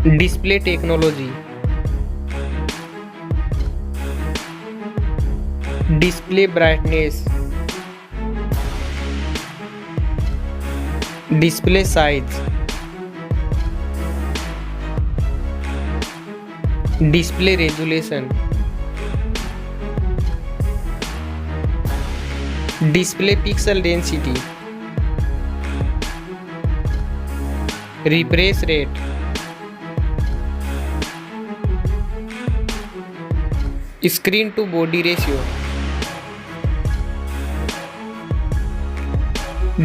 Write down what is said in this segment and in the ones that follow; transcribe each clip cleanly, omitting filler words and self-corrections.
Display technology. Display brightness. Display size. Display resolution. Display pixel density. Refresh rate. Screen to body ratio.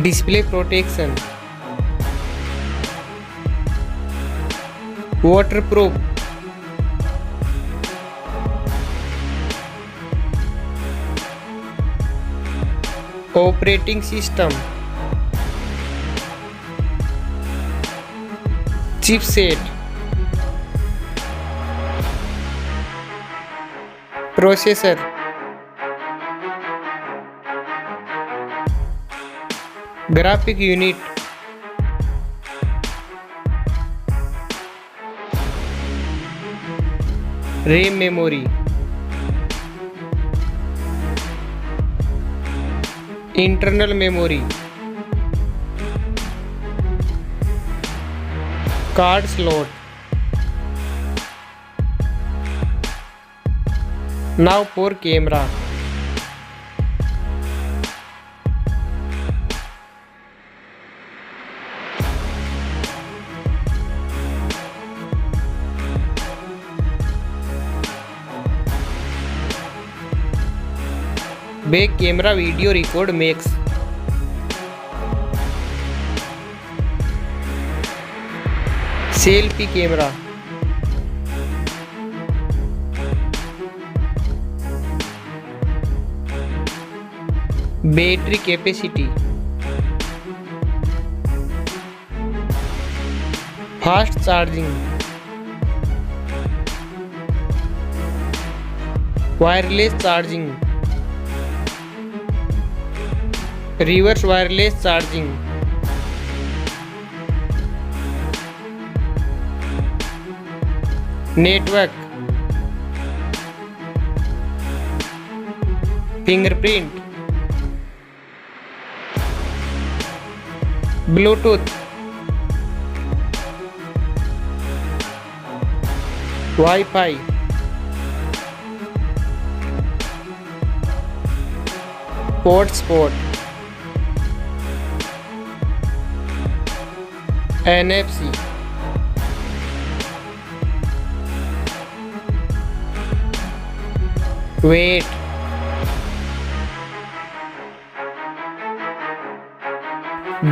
Display protection. Waterproof. Operating system. Chipset. Processor. Graphic unit. RAM memory. Internal memory. Card slot. Now for camera. Back camera video record makes. Selfie camera. Battery capacity. Fast charging. Wireless charging. Reverse wireless charging. Network. Fingerprint. Bluetooth. Wi-Fi. Hotspot. NFC. Weight.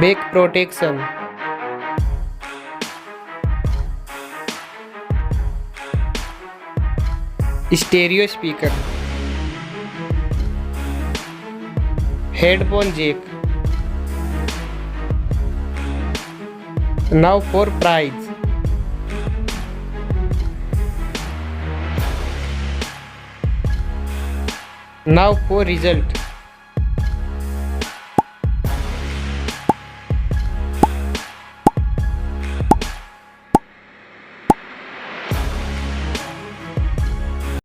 Back protection. Stereo speaker. Headphone jack. Now for price. Now for result.